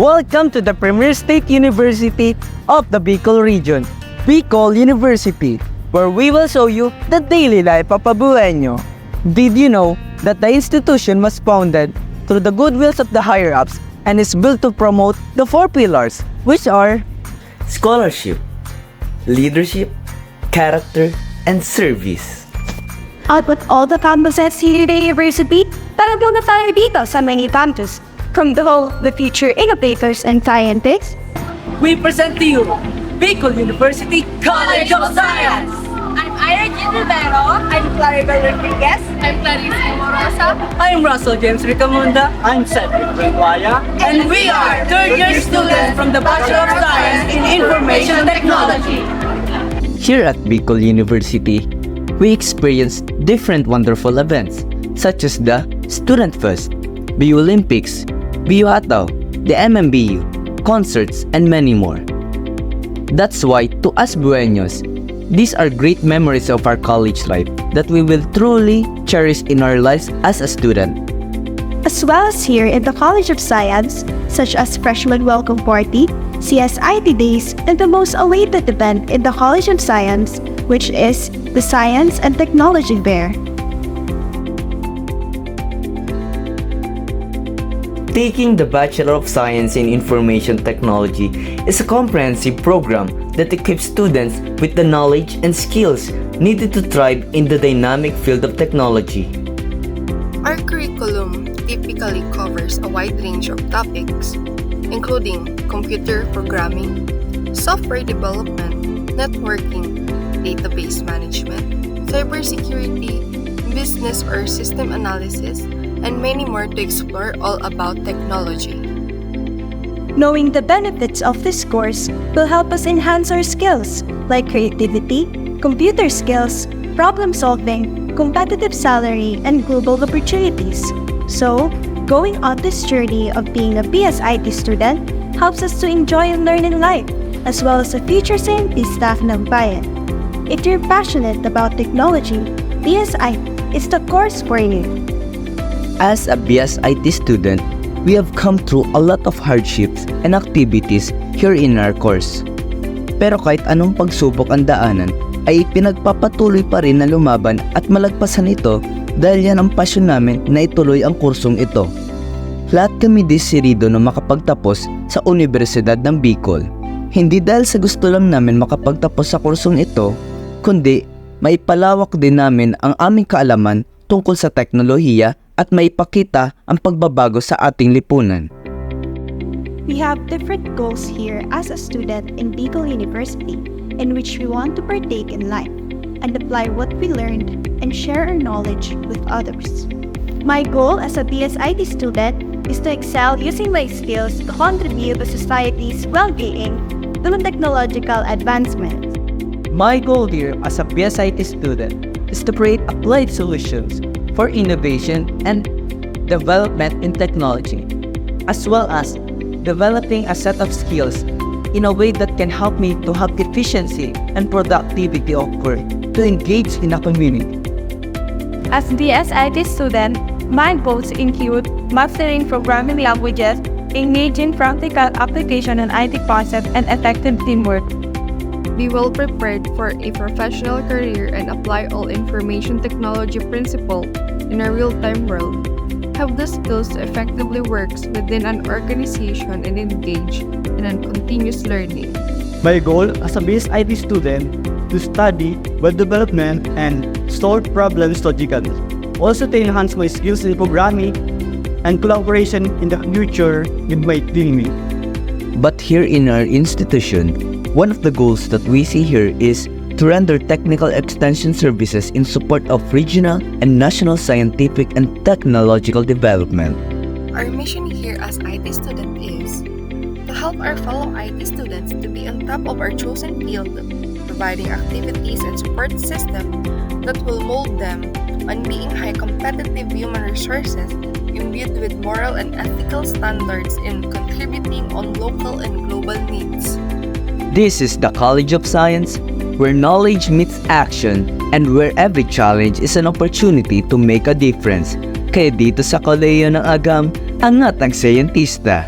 Welcome to the premier state university of the Bicol region, Bicol University, where we will show you the daily life of a Bueño. Did you know that the institution was founded through the goodwills of the higher-ups and is built to promote the four pillars, which are scholarship, leadership, character, and service. At with all the campuses here at the university, talagang na tayo dito sa many campus. From the future innovators and scientists, we present to you Bicol University College of Science. I'm Ira Rivero. I'm Claribel Rodriguez. I'm Clarice Amorosa. I'm Russell James Ricamunda. I'm Cedric Benguaya. And we are third-year students from the Bachelor of Science in Information Technology. Here at Bicol University, we experienced different wonderful events such as the Student Fest, BU Olympics, BU Hataw, the MMBU, concerts, and many more. That's why, to us Bueños, these are great memories of our college life that we will truly cherish in our lives as a student. as well as here in the College of Science, such as Freshman Welcome Party, CSIT Days, and the most awaited event in the College of Science, which is the Science and Technology Fair. Taking the Bachelor of Science in Information Technology is a comprehensive program that equips students with the knowledge and skills needed to thrive in the dynamic field of technology. Our curriculum typically covers a wide range of topics, including computer programming, software development, networking, database management, cybersecurity, business or system analysis, and many more to explore all about technology. Knowing the benefits of this course will help us enhance our skills like creativity, computer skills, problem solving, competitive salary, and global opportunities. So, going on this journey of being a BSIT student helps us to enjoy and learn in life, as well as a future scientist staff ng bayan. If you're passionate about technology, BSIT is the course for you. As a BSIT student, we have come through a lot of hardships and activities here in our course. Pero kahit anong pagsubok ang daanan, ay pinagpapatuloy pa rin na lumaban at malagpasan ito dahil yan ang pasyon namin na ituloy ang kursong ito. Lahat kami desirido na makapagtapos sa Universidad ng Bicol. Hindi dahil sa gusto lang namin makapagtapos sa kursong ito, kundi maipalawak din namin ang aming kaalaman tungkol sa teknolohiya at maipakita ang pagbabago sa ating lipunan. We have different goals here as a student in Bicol University in which we want to partake in life and apply what we learned and share our knowledge with others. My goal as a BSIT student is to excel using my skills to contribute to society's well-being through technological advancement. My goal here as a BSIT student is to create applied solutions for innovation and development in technology, as well as developing a set of skills in a way that can help me to have efficiency and productivity of work to engage in a community. As a BSIT student, my goals include mastering programming languages, engaging practical application on IT concepts, and effective teamwork. Be well prepared for a professional career and apply all information technology principles in a real-time world. Have the skills to effectively work within an organization and engage in a continuous learning. My goal as a BSIT student to study web development and solve problems logically. Also to enhance my skills in programming and collaboration in the future with my teammates. But here in our institution, one of the goals that we see here is to render technical extension services in support of regional and national scientific and technological development. Our mission here as IT student is to help our fellow IT students to be on top of our chosen field, providing activities and support system that will mold them on being high competitive human resources imbued with moral and ethical standards in contributing on local and global needs. This is the College of Science, where knowledge meets action and where every challenge is an opportunity to make a difference. Kaya dito sa Kolehiyo ng Agam, angat ang siyentista.